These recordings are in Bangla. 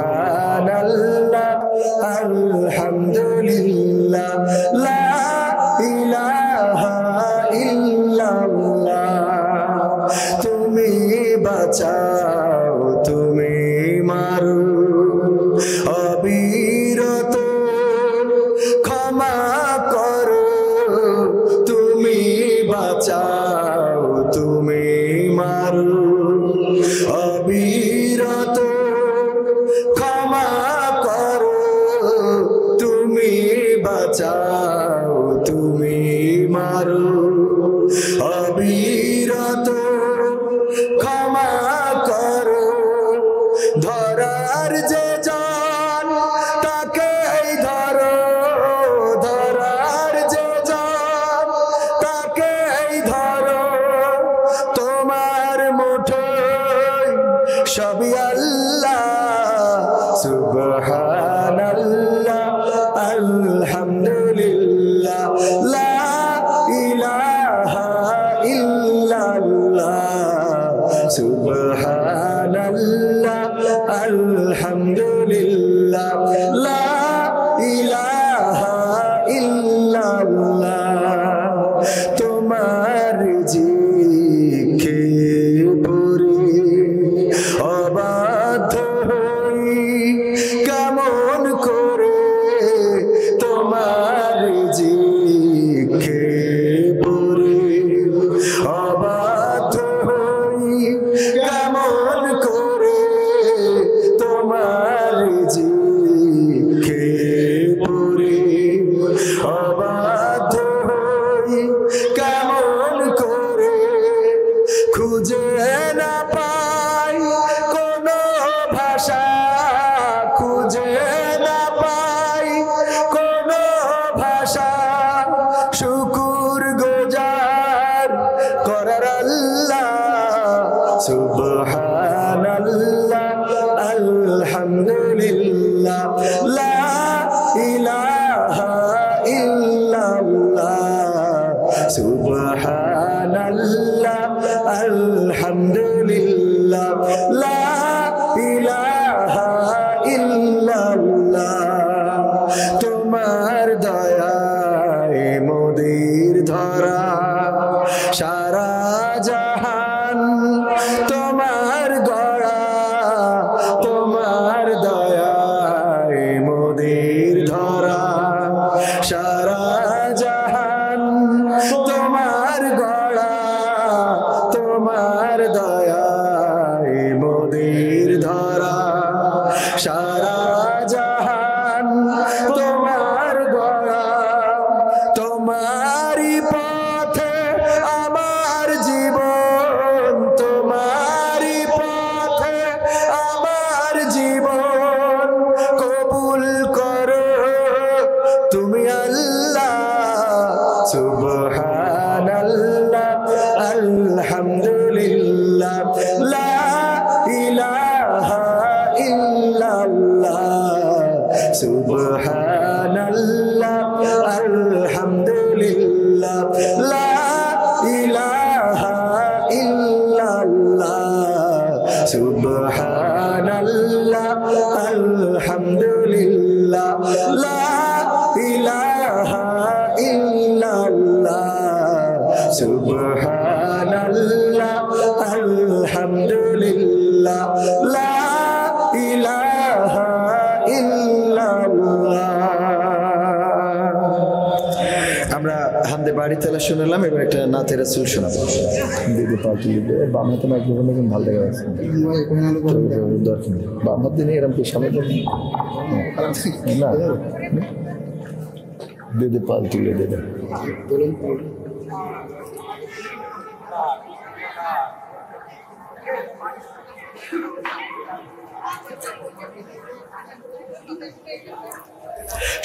সুবহানাল্লাহ আলহামদুলিল্লাহ লা ইলাহা ইল্লাল্লাহ তুমি বাঁচাও তুমি মারো অবিরত ক্ষমা করো তুমি বাঁচাও তুমি মারো অবিরত ক্ষমা করো তুমি বাঁচাও তুমি মারো অবিরত ক্ষমা করো ধরার যে জান তাকেই ধরো ধরার যে জান তাকেই ধরো তোমার মুঠোয় সবই আল্লাহ সুবহানাল্লাহ আলহামদুলিল্লাহ লা ইলাহা ইল্লাল্লাহ সুবহানাল্লাহ আলহামদুলিল্লাহ লা ইলাহা ইল্লাল্লাহ তোমার জিকে পড়ে অবাধ্য হই কেমন করে তোমার জিকে পড়ে অবাধ্য হই কেমন করে তোমার জিকে পড়ে অবাধ্য হই কেমন করে খুঁজে না পাই কোনো ভাষা খুঁজে না পাই কোনো ভাষা শুকুর গুজার করার আল্লাহ সুবহানাল্লাহ আলহামদুলিল্লাহ লা ইলাহা ইল্লাল্লাহ সুবহানাল্লাহ আলহামদুলিল্লাহ লা ইলাহা ইল্লাল্লাহ তোমার দয়ায় মোদের ধরা সারা জাহান তোমার গড়া তোমার দয়ায় মোদের ধরা সারা জাহান তোমার গড়া তোমার দয়ায় মোদের ধরা সারা জাহান তোমার গড়া তোমারই পথে আমার জীবন তোমারই পথে আমার জীবন কবুল করো তুমি আল্লাহ সুবহানাল্লাহ আলহামদুলিল্লাহ লা ইলাহা ইল্লাল্লাহ সুবহানাল্লাহ আলহামদুলিল্লাহ লা ইলাহা ইল্লাল্লাহ সুবহানাল্লাহ আলহামদুলিল্লাহ লা ইলাহা ইল্লাল্লাহ সুবহানাল্লাহ আলহামদুলিল্লাহ লা ইলাহা ইল্লাল্লাহ আমরা হামদে বাড়ি তেলা শুনলাম এবার একটা নাতে রাসূল শোনাবো দিদি পার্টি বাম হাতে মাইক্রোফোন কিন্তু ভালো দেখা যাচ্ছে দরকার বাম হাতে নিয়ে এরকম কি সামনে না দিদি পাল তুলে দেবে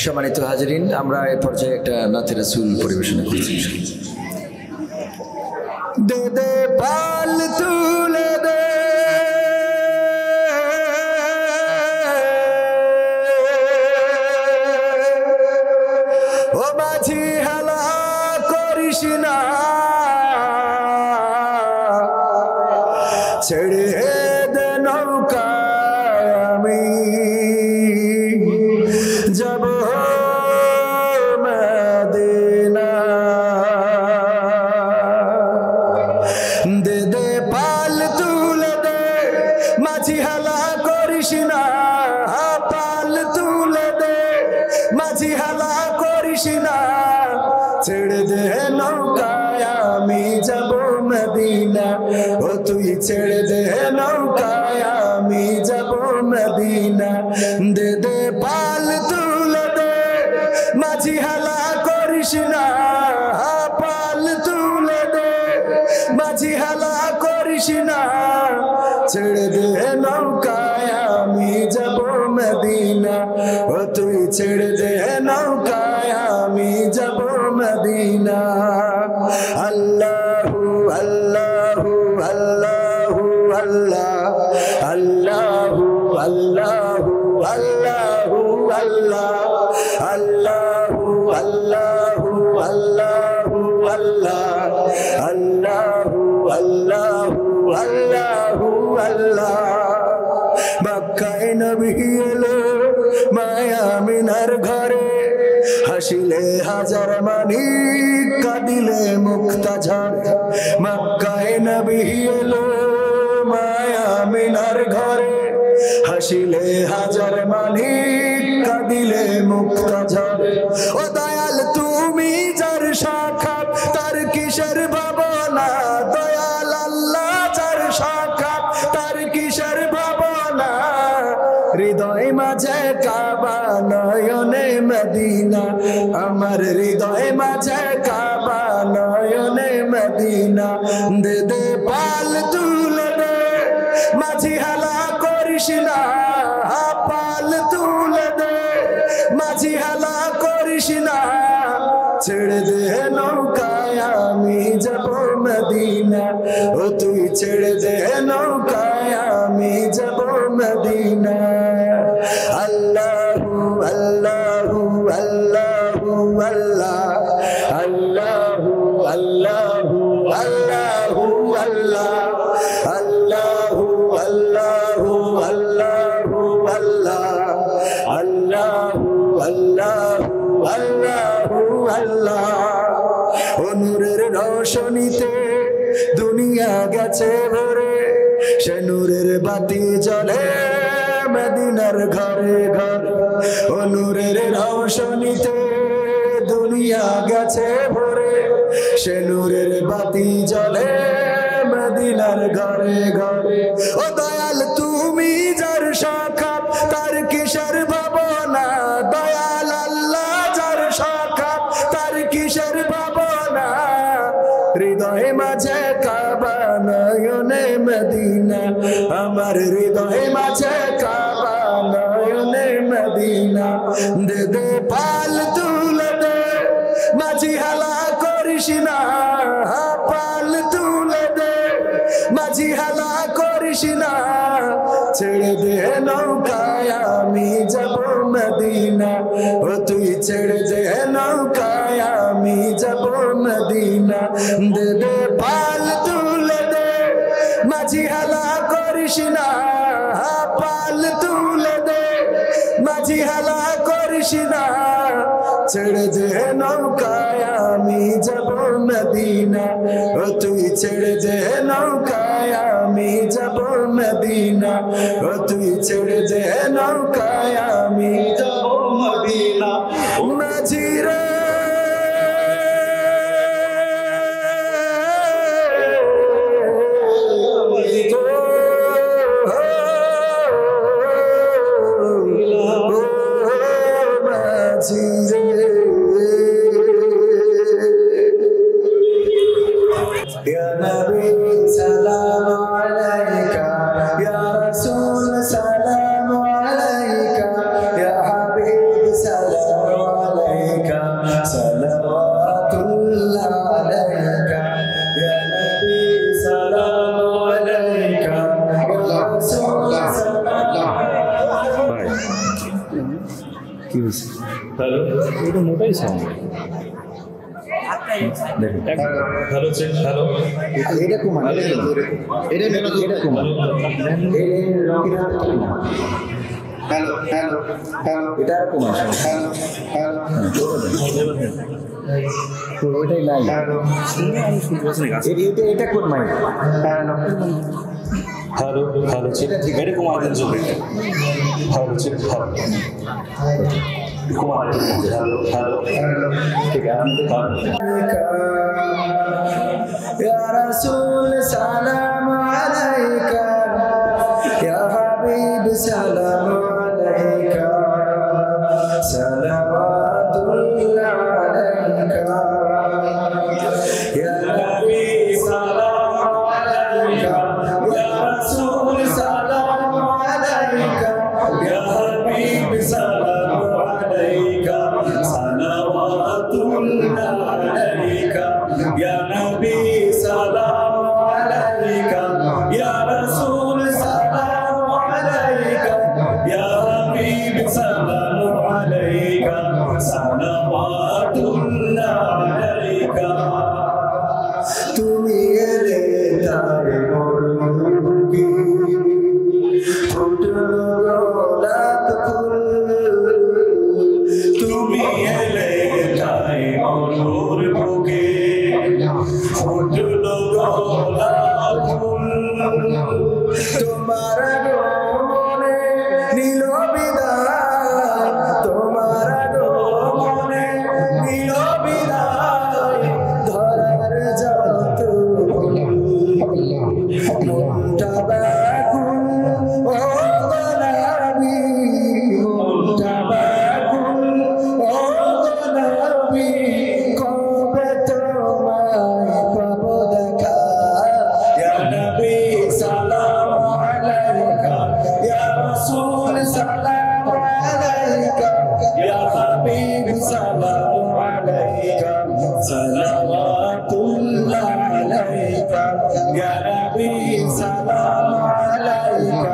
সম্মানিত হাজিরিন আমরা এই পর্যায়ে একটা নাতে রাসূল পরিবেশনা করছি দে দে পাল তুলে দে ও মাঝি হেলা করিস না ছেড়ে দে নৌকা হালা করিস না পাল তুলে দে মাঝি হালা করিস না ছেড়ে দে নৌকায় আমি যাব মদিনা ও তুই ছেড়ে দে নৌকায় আমি যাব মদিনা দে দে পাল তুলে দে মাঝি হালা করিস না পাল তুলে দে মাঝি হালা করিস না ছেড়ে দে নৌকায় আমি যাব মদিনা ও তুই ছেড়ে দে নৌকায় আমি যাব মদিনা আল্লাহু আল্লাহু আল্লাহু আল্লাহ আল্লাহু আল্লাহু আল্লাহু আল্লাহ আল্লাহু আল্লাহু আল্লাহু আল্লাহ আল্লাহু আল্লাহু আল্লাহু আল্লাহ মক্কায় নবী এলো মায়া মিনার ঘরে হাসিলে হাজার মানিক কাঁদিলে মুক্তা ঝড় মক্কায় নবী এলো মায়া মিনার ঘরে হাসিলে হাজার মানিক কাঁদিলে মুক্তা ঝড় ও দয়াল তুমি যার সাক্ষাৎ তার কিসের ভাবনা দয়াল আল্লাহ যার সাক্ষাৎ তার কিসের ভাবনা হৃদয় মাঝে কাবা নয়নে মদিনা আমার হৃদয় মাঝে কাবা নয়নে মদিনা দে দে পাল তুলে দে মাঝি হালা করিস না পাল তুলে দে মাঝি হালা করিস না ছেড়ে দে নৌকায় আমি যাব মদিনা ও তুই ছেড়ে দে নৌকায় আমি যাব মদিনা আল্লাহু আল্লাহু আল্লাহু আল্লাহ আল্লাহু আল্লাহু আল্লাহু আল্লাহ আল্লাহু আল্লাহু আল্লাহু আল্লাহ আল্লাহু আল্লাহু আল্লাহু আল্লাহ ও নূরের রোশনীতে দুনিয়া গেছে ভরে সে নূরের বাতি জ্বলে মদিনার ঘরে ঘর ও নূরের রোশনীতে দুনিয়া গেছে ভরে সে নূরের বাতি জ্বলে মদিনার ঘরে ঘরে ও দয়াল তুমি যার সাক্ষাৎ তার কিসের ভাবনা দয়াল আল্লাহ যার সাক্ষাৎ তার কিসের ভাবনা হৃদয় মাঝে কাবা নয়নে মদিনা আমার হৃদয় মাঝে কাবা নয়নে মদিনা দে দে পাল তুলে দে মাঝি হালা করিস না পাল তুলে দে মাঝি হালা করিস না ছেড়ে দে নৌকায় আমি যাব মদিনা ও তুই ছেড়ে দে নৌকায় আমি যাব মদিনা দে দে পাল তুলে দে মাঝি হালা করিস না পাল তুলে দে মাঝি হালা করিস না ছেড়ে দে নৌকায় আমি যাব মদিনা ও তুই ছেড়ে দে নৌকায় আমি যাব মদিনা ও তুই ছেড়ে দে নৌকায় আমি যাব মদিনা মাঝি রে Ya Nabi salam alaika ya Rasul salam alaika ya Habib salam alaika salawatullah alaika ya Nabi salam alaika ya Rasul salam কি হয়েছে হ্যালো এটা মোটাই সাউন্ড হ্যালো চেক হ্যালো এটা কুমার এটা কুমার হ্যালো হ্যালো হ্যালো এটা কুমার হ্যালো হ্যালো ওইটাই নাই হ্যালো এটা কোন mic hello hello hello check এরকম আওয়াজ চলে hello check hello Kumar hello hello ঠিক আছে ইয়া রাসূল সালাম আলাইকা ইয়া হাবিব সালাম আলাইকা সালাওয়াতুল্লাহ আলাইকা ইয়া হাবিব সালাম আলাইকা ইয়া রাসূল সালাম আলাইকা ইয়া হাবিব সালাম আলাইকা সালাওয়াতুল্লাহ আলাইকা ইয়া নবী সালাম আলাইকা ইয়া রাসূল সালাম আলাইকা ইয়া হাবিব সালাম আলাইকা সালাওয়াতুল্লাহ আলাইকা তুমি এলে তার মরুভূমি ফুটলো গোলাপ ফুল তুমি এলে তাই মরুর বুকে ফুটলো গোলাপ ফুল তোমার আগমনে নীল বিদায় তোমার আগমনে নীল বিদায় ধরার যত মনটা ব্যাকুল ও গোলাপি মনটা ব্যাকুল ও গোলাপি কবে তোমায় পাবো দেখা ইয়া নবী সালাম আলাইকা ইয়া রাসূল সালাম আলাইকা ইয়া হাবিব সালাম আলাইকা সালাওয়াতুল্লাহ আলাইকা ইয়া নবী সালাম আলাইকা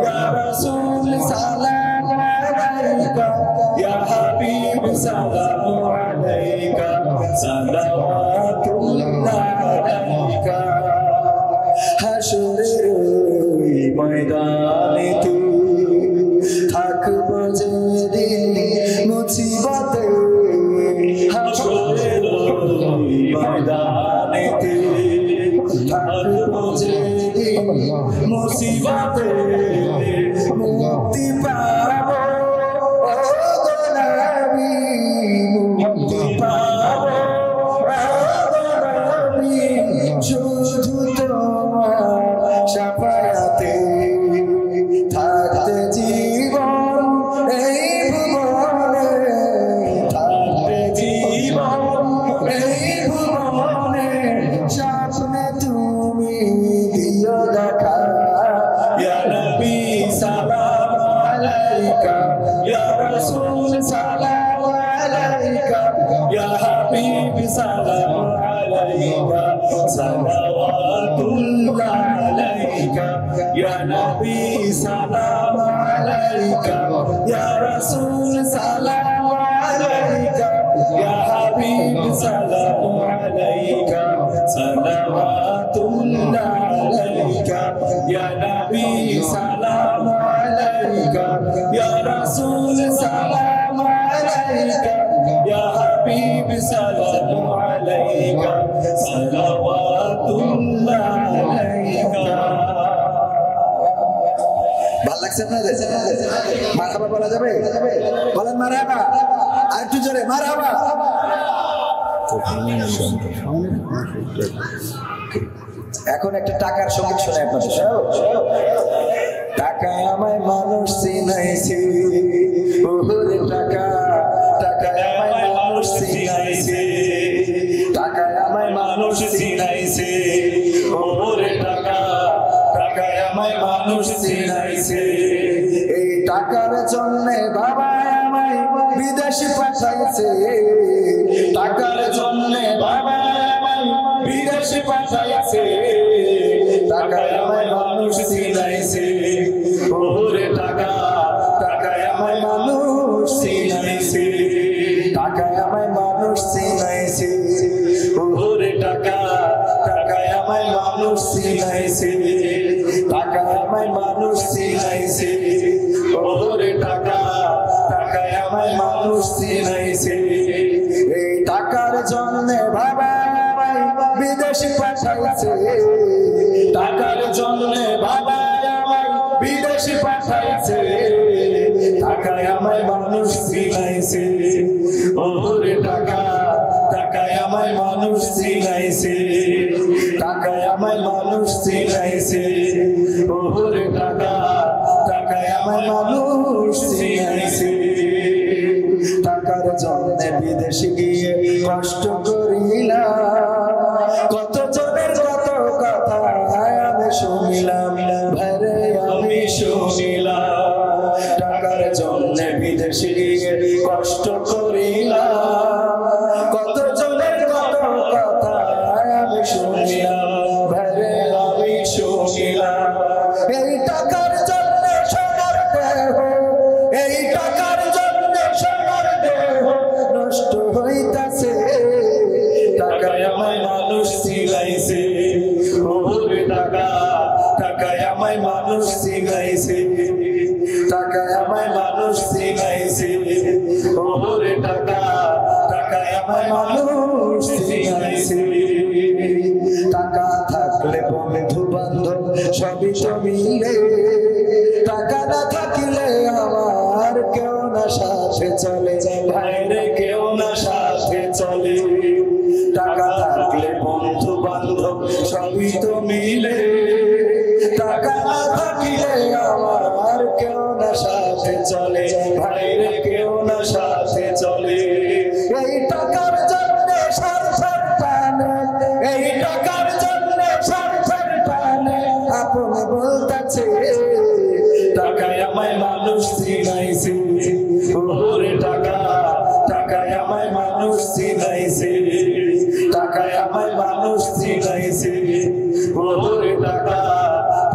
ইয়া রাসূল সালাম আলাইকা ইয়া হাবিব সালাম আলাইকা সালাওয়াতুল্লাহ আলাইকা হাসরের ওই ময়দানে তুই থাকবো যেদিন মুসিবতে হাসরের ওই ময়দানে তুই থাকবো যেদিন মুসিবতে মুক্তি পাবো ও গোলাপি মুক্তি পাবো ও গোলাপি শুধু তোমার শাফায়াতে থাকতে জীবন এই ভুবনে থাকতে জীবন এই ভুবনে স্বপ্নে তুমি দিও দেখা ইয়া নবী সালাম আলাইকা ইয়া রাসূল সালাম আলাইকা ইয়া হাবিব সালাম আলাইকা সালাওয়াতুল্লাহ আলাইকা ইয়া নবী সালাম আলাইকা ইয়া রাসূল সালাম আলাইকা ইয়া হাবিব সালাম আলাইকা সালাওয়াতুল্লাহ আলাইকা ইয়া নবী সালাম আলাইকা ইয়া রাসূল সালাম আলাইকা ইয়া হাবিব সালাম আলাইকা সালাওয়াতুল্লাহ আলাইকা ভালো লাগছে আপনাদের মারহাবা বলা যাবে বলেন মারহাবা আর একটু জোরে মারহাবা এখন একটা টাকার সঙ্গীত শোনাই আপনাদের টাকা আমায় মানুষ চিনাইছে ওরে টাকা টাকা আমায় মানুষ চিনাইছে টাকা আমায় মানুষ চিনাইছে ওরে টাকা টাকা আমায় মানুষ চিনাইছে এই টাকার জন্য বাবা আমায় বিদেশে পাঠাইছে টাকার জন্য বাবা আমায় বিদেশে পাঠাইছে টাকা আমায় মানুষ চিনাইছে ওরে টাকা টাকা আমায় মানুষ চিনাইছে টাকা আমায় মানুষ চিনাইছে ওরে টাকা টাকা আমায় মানুষ চিনাইছে টাকা আমায় মানুষ চিনাইছে ওরে টাকা টাকা আমায় মানুষ চিনাইছে এই টাকার জন্য বাবা পাঠাইছে, টাকায় আমায় মানুষ চিনাইছে, ওরে টাকা টাকায় আমায় মানুষ চিনাইছে, টাকায় আমায় মানুষ চিনাইছে, ওরে টাকা টাকায় আমায় মানুষ চিনাইছে। টাকার জন্য বিদেশে গিয়ে কষ্ট করিলাম, কত জনের কত কথা আমি শুনিলাম, ভাইরে আমি শুনিলাম। টাকার জন্য বিদেশে গিয়ে কষ্ট করিলাম, কত জনের কত কথা আমি শুনিলাম, ভাইরে আমি শুনিলাম। এই টাকার জন্য সোনার দেহ, এই টাকার জন্য সোনার দেহ নষ্ট হইতাছে, টাকায় আমায় মানুষ চিনাইছে, ওরে টাকা টাকায় আমায় মানুষ চিনাইছে, টাকায় আমায় মানুষ চিনাইছে, ওরে টাকা টাকায় আমায় মানুষ চিনাইছে। টাকা থাকলে বন্ধু বান্ধব সবই তো মিলে, টাকা না থাকিলে আমার কেউ না সাথে চলে, ভাইরে কেউ না সাথে চলে। টাকা থাকলে বন্ধু বান্ধব সবই তো মিলে, টাকা না থাকিলে আমার কেউ না সাথে চলে, ভাইরে কেউ না সাথে চলে। এই টাকার জন্য স্বার্থের টানে, এই টাকার জন্য স্বার্থের টানে আপন বলতেছে, টাকায় আমায় মানুষ চিনাইছে, ওরে টাকা টাকায় আমায় মানুষ চিনাইছে, টাকায় আমায় মানুষ চিনাইছে, ওরে টাকা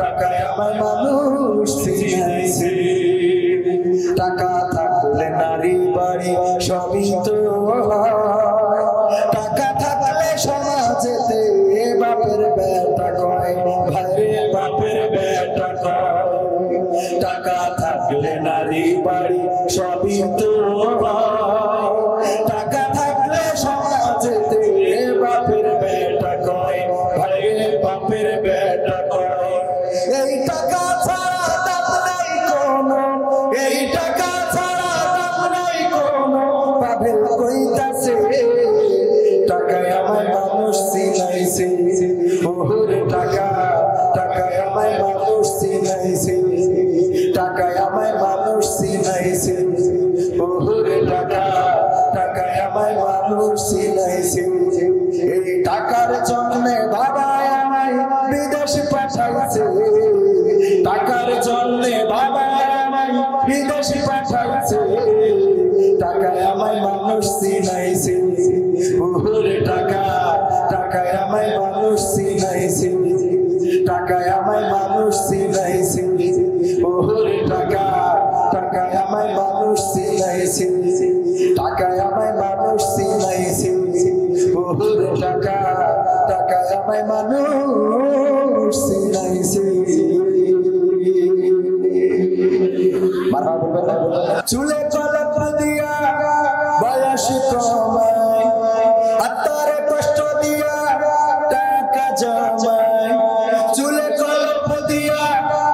টাকায় আমায় মানুষ চিনাইছে। টাকা থাকলে নারী বাড়ি সবই তো হয়, টাকা থাকলে সমাজেতে বাপের বেটা কয়, ভাইরে বাপের বেটা কয়। টাকা থাকলে নারী বাড়ি সবই তো হয়, টাকা থাকলে সমাজেতে বাপের বেটা কয়, ভাইরে বাপের বেটা কয়। এই টাকা ছাড়া দাম নাই কোনো, এই টাকা ছাড়া দাম নাই কোনো, পাভেল কইতাছে, টাকায় আমায় মানুষ চিনাইছে, ওরে টাকা টাকায় আমায় মানুষ চিনাইছে, টাকায় আমায় মানুষ চিনাইছে, ওরে টাকা টাকায় আমায় মানুষ চিনাইছে। এই টাকার জন্য বাবা আমায় বিদেশ পাঠাইছে, টাকার জন্য বাবা আমায় বিদেশ পাঠাইছে, টাকায় আমায় মানুষ চিনাইছে, ওরে টাকা টাকায় আমায় মানুষ চিনাইছে, টাকায় আমায় মানুষ চিনাইছে, ওরে টাকা টাকায় আমায় মানুষ চিনাইছে, টাকায় আমায় মানুষ চিনাইছে, ওরে টাকা টাকায় আমায় মানুষ চিনাইছে। চুলে কলপ দিয়া বয়স কমায়, আত্মারে কষ্ট দিয়া টাকা জমায়, চুলে কলপ দিয়া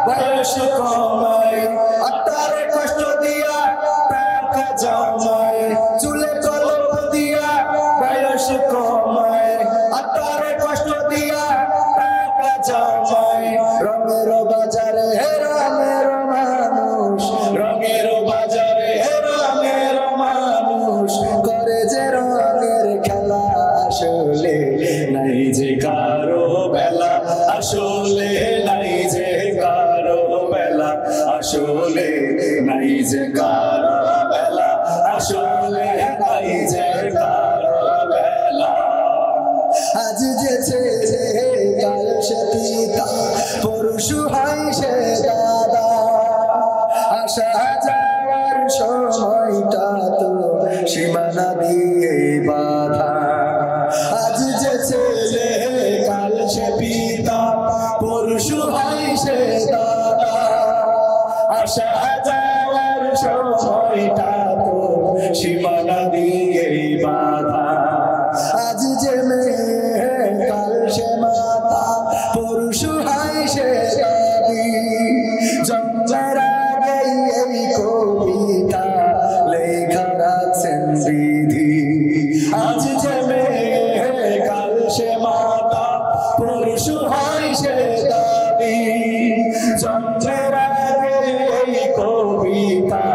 বয়স কমায়, আত্মারে কষ্ট দিয়া টাকা জমায়, চুলে কলপ দিয়া বয়স কমায়, আত্মারে কষ্ট দিয়া টাকা জমায়। রঙের বাজারে হে রঙের মানুষ, রঙের বাজারে হে রঙের মানুষ, করে যে রঙের খেলা, আসলে নাই যে কারো বেলা, আসলে নাই যে কারো বেলা, আসলে নাই যে কারো বেলা, আসলে নাই যে কারো বেলা। আজ যেছে কাল সে পিতা, পরশু হয় সে দাদা, আসা যাওয়ার সময়টা তো সীমানা দিয়ে বাধা। আজ যেছে কাল সে পিতা, পরশু হয় সে দাদা, আসা যাওয়ার সময়টা তো সীমানা দিয়ে বাধা। আজ যে মেয়ে কাল সে মাতা, পরশু হয় সে দাদি, জন্মের কবিতা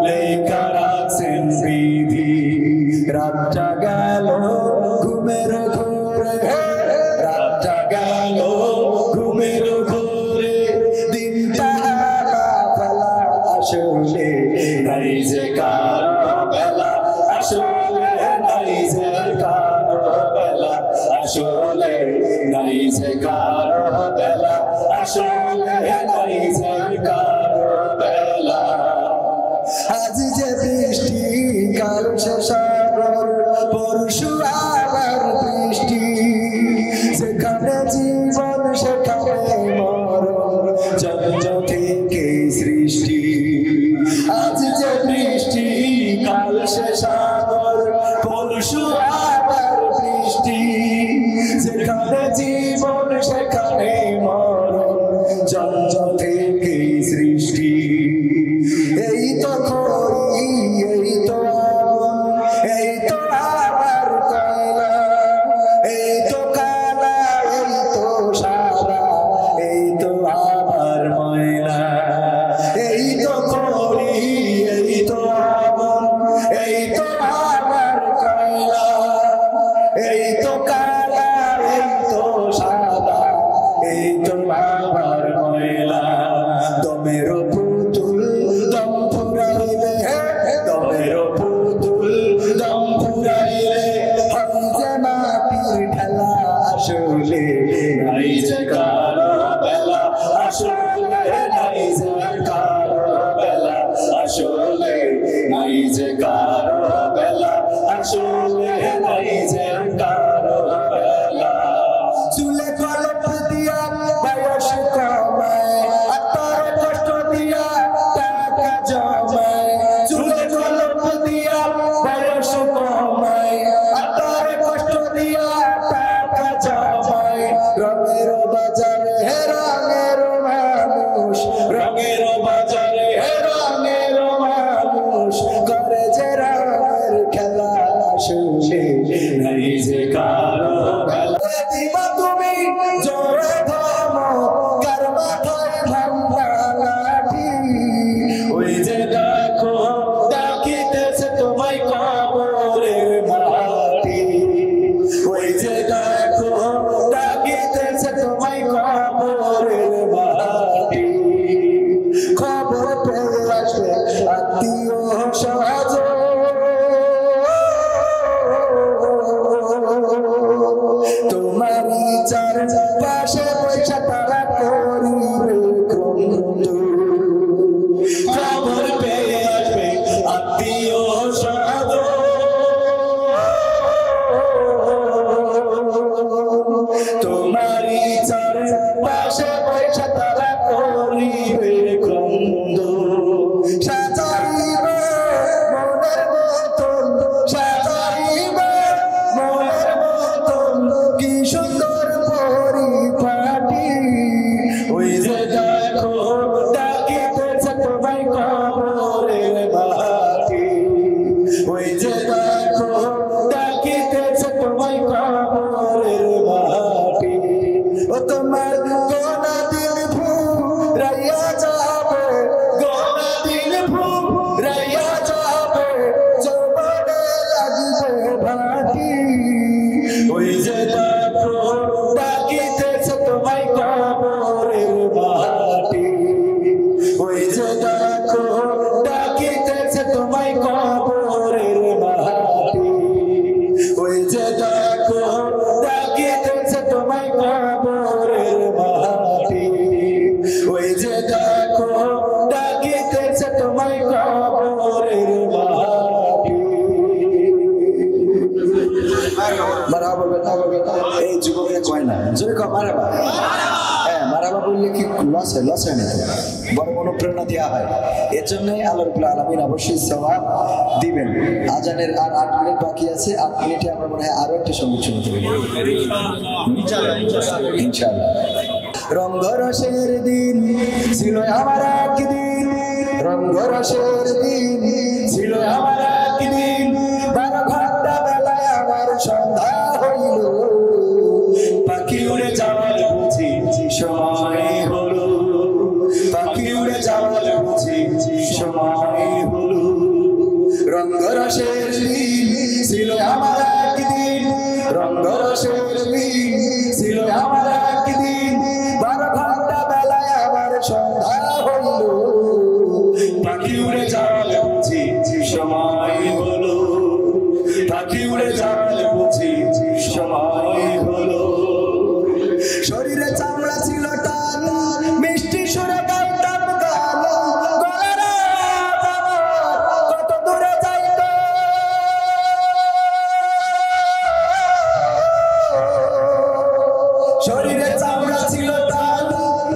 লেখা রাখছেন বিধি রাতটা গেল ঘুমের ঘোরে রাতটা গেল ঘুমের ঘোরে দিনটা ফেলা আসলে নাই যে কারো বেলা আসলে নাই যে কারো বেলা আসলে নাই যে কারো বেলা আসলে নাই যে কারো বেলা আজ যে বৃষ্টি কাল সে সাগর পরশু আবার বৃষ্টি সেখানে জীবন সেখানে মরণ জন্ম থেকে সৃষ্টি আজ যে বৃষ্টি কাল সে সাগর পরশু আবার বৃষ্টি সেখানে জীবন সেখানে মরণ জন্ম থেকে সৃষ্টি এই তো করি এই তো এই তো আবার কয়লা এই তো কালা এই তো সাদা এই তো আবার ময়লা এই তো করি এই তো এই তো আবার কয়লা এই তো কালা এই তো সাদা এই তো আবার ময়লা দমের পুতুল দম ফুরাইলে দমের পুতুল দম ফুরাইলে হইছে মাটির ঢালা আসলে নাই যে কারো বেলা আসলে নাই যে কারো বেলা আসলে নাই যে কারো বেলা আসলে নাই যে কারো বেলা চুলে কলপ দিয়া বয়স কমায় আত্মার কষ্ট দিয়া টাকা জমায় চুলে কলপ দিয়া বয়স কমায় আত্মার কষ্ট দিয়া টাকা জমায় রঙের বাজারে হে রঙের মানুষ রঙের বাজারে হে রঙের মানুষ করে যে রঙের খেলা আসলে নাই যে কারো বেলা দিবা তুমি জোরে থামো কার মাথায় ভাঙা লাঠি ওই যে দেখো ডাকিতেছে তোমায় কবরের মাটি ওই যে দেখো ডাকিতেছে তোমায় কবরের মাটি খবর পেয়ে আসবে আত্মীয় স্বজন তোমারই চার পাশে পয়সা তারা করিবে বন্ধু খবর পেয়ে আসবে আত্মীয় স্বজন তোমারই চার পাশে পয়সা তারা করিবে বন্ধু সাজাইবে মনের মতন সাজাইবে মনের মতন কি সুন্দর পরিপাটি ওই যে দেখো ডাকিতেছে তোমায় কবরের মাটি ওই যে দেখো ডাকিতেছে তোমায় কবরের মাটি ও তোমার গোনা দিল ফুরাইয়া যাবে গোনা দিল ফুরাইয়া যাবে যৌবনে লাগবে ভাটি ওই যে দেখো ডাকিতেছে তোমায় কবরের মাটি ওই যে দেখো ডাকিতেছে তোমায় কবরের মাটি ওই যে দেখো ডাকিতেছে তোমায় কবরের মাটি ওই যে দেখো ডাকিতেছে তোমায় কবরের মাটি মারাবা বেটা এই যুবকে কয় না জোরে কয় মারাবা হ্যাঁ মারাবা বললে কি লস হয় না বড় অনুপ্রেরণা দেওয়া হয় এর জন্যই আল্লাহ রাব্বুল আলামিন অবশ্যই সওয়াব দিবেন আজানের আর 8 মিনিট বাকি আছে 8 মিনিটে আমরা মনে হয় আরো একটা সঙ্গীত শুনতে পারি ইনশাআল্লাহ রঙ্গরসের দিন ছিল আমার একদিন রঙ্গরসের দিন ছিল আমার একদিন 12 ঘন্টা বেলায় আমার সন্ধ্যা হইল পাখি উড়ে যাওয়ার বুঝি সময় হলো পাখি উড়ে যাওয়ার বুঝি সময় রসের দিন ছিল আমার একদিন, রঙ্গরসের দিন ছিল আমার একদিন, 12 ঘন্টা বেলায় আবার সন্ধ্যা হইল, পাখি উড়ে যাওয়ার বুঝি সময় হলো, পাখি উড়ে যাওয়ার বুঝি সময় হলো। শরীরে চামড়া ছিল টান, মিষ্টি সুরে গাইতাম গান, গলার কত দূরে যাইত, শরীরে চামড়া ছিল টান,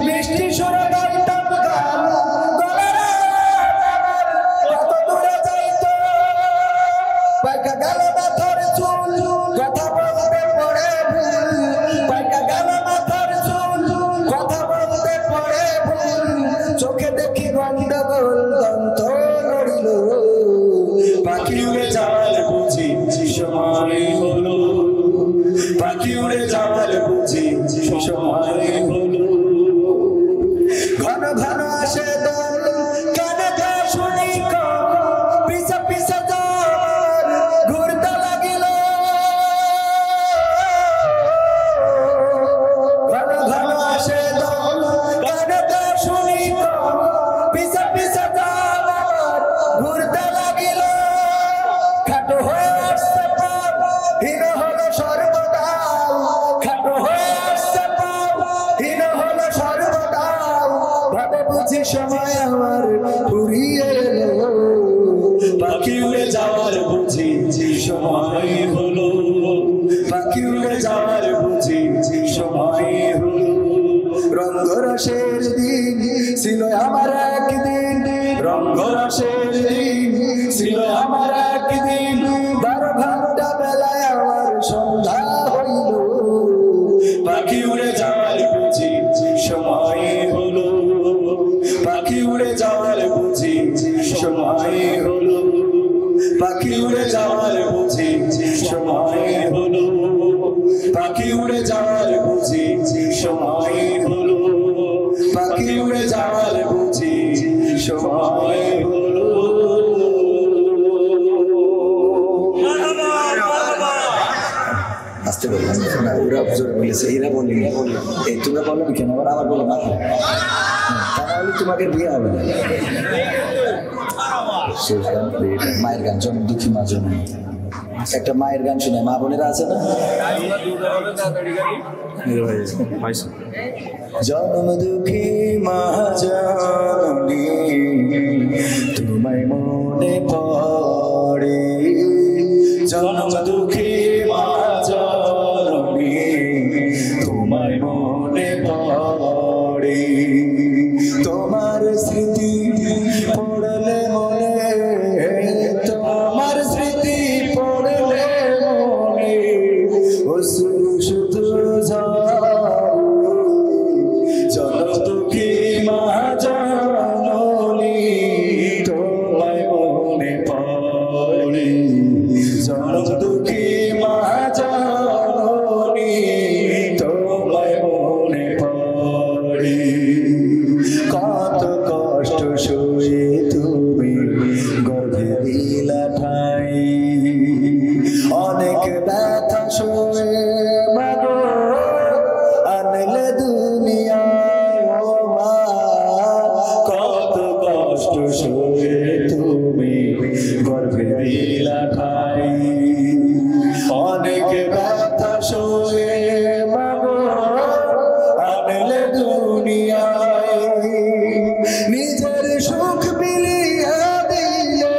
মিষ্টি সুরে গাইতাম গান, গলার কত দূরে যাইত, পাইকা গেল মাথার চুল, কথা বলতে পড়ে ভুল, পাইকা গেল মাথার চুল, কথা বলতে পড়ে ভুল, চোখে দেখি গন্ডগোল, দন্ত নড়িল, পাখি উড়ে যাওয়ার বুঝি সময় হলো, পাখি উড়ে যাওয়ার বুঝি সময় হলো। ঘন ঘন আসে দল, কানে কানে শুনি কম, পিছে পিছে দল ঘুরতে লাগিল, ঘন ঘন আসে দল, কানে কানে শুনি কম, পিছে পিছে দল ঘুরতে লাগিল, খাটো হয়ে আসছে পাপ, হীন হলো সর্বদাল, খাটো হয়ে আসছে পাপ, হীন হলো সর্বদাল, ভাবে বুঝি সময় আমার ফুরিয়ে এলো, পাখি উড়ে যাওয়ার বুঝি সময় হলো, পাখি উড়ে যাওয়ার বুঝি সময় হলো। রঙ্গরসের দিন ছিল আমার একদিন, রঙ্গরসের দিন ছিল আমার একদিন, 12 ঘন্টা বেলায় আমার সন্ধ্যা হইল, পাখি উড়ে যাওয়ার বুঝি সময় হলো, পাখি উড়ে যাওয়ার বুঝি সময় হলো, পাখি উড়ে যাওয়ার বুঝি সময় হলো, পাখি উড়ে যাওয়ার বুঝি সময় হলো, পাখি উড়ে যাওয়ার বুঝি সময় হলো। আসতে বললাম না, ওরা জোরে বলেছে, এরা বলিনি, এই তোমরা বলো কেন, আবার বলো না, তাহলে তোমাকে বিয়ে হবে না। মায়ের গান, জন্ম দুঃখী মা জন্ম, একটা মায়ের গান শুনে, মা বোনেরা আছে না, জন্ম দুঃখী মা জননী তোমায় মনে পড়ে, জন্ম দুঃখী মা জননী তোমায় মনে পড়ে, তোমার স্মৃতি পড়লে মনে, তোমার স্মৃতি পড়লে মনে, অশ্রু শুধু জন্ম দুঃখী মা জননী তোমায় মনে পড়ে, জন্ম দুঃখী মা জননী তোমায় মনে পড়ে, কত কষ্ট সয়ে তুমি গর্ভে দিলা ঠাই, অনেক ব্যথা সয়ে মাগো আনলে দুনিয়ায়, ও মা কত কষ্ট সয়ে তুমি গর্ভে দিলা ঠাই, অনেক ব্যথা সয়ে মাগো আনলে দুনিয়ায়, নিজের সুখ বিলিয়ে দিলে,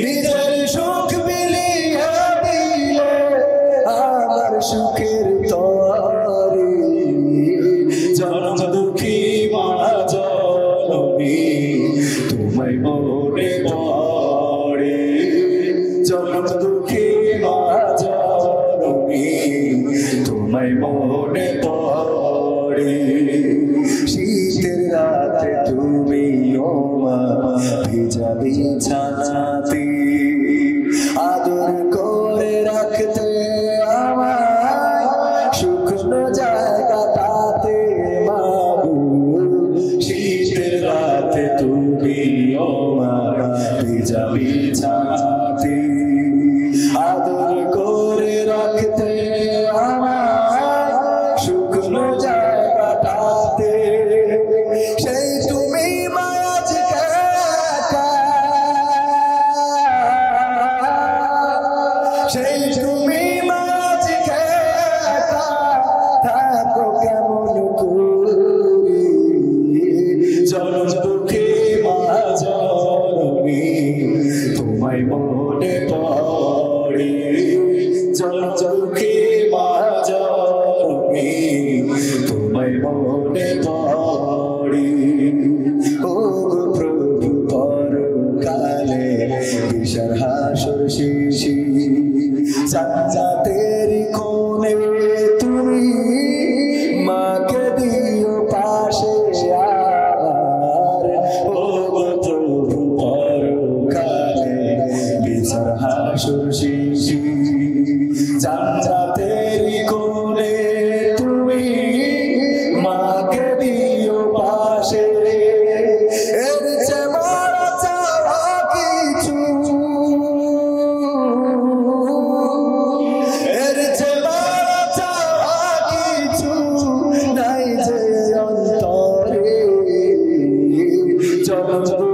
নিজের সুখ বিলিয়ে দিলে, আমার সুখের তরে, জন্ম দুঃখী মা জননী তোমায় মনে পড়ে, জন্ম দুঃখী মা জননী তোমায় মনে পড়ে, শীতের রাতে তুমি ও মা ভিজা বিছানাতে আদর করে রাখতে আমায়, শুকনো জায়গাটাতে মাগো, শীতের রাতে তুমি ও দুঃখে মা জননী তোমায় মনে পড়ে দুঃখে মা জননী তোমায় মনে পড়ে ও গো প্রভু পরকালে বিশাল হাসর শেষে জান্নাতের কোণে তুমি মাকে দিও পাশে আর ও গো প্রভু পরকালে বিশাল হাসর শেষে জান্নাতের কোণে তুমি মাকে দিও পাশে এর চেয়ে বড় চাওয়া কিছু এর চেয়ে বড় চাওয়া কিছু নাই যে অন্তরে জন্ম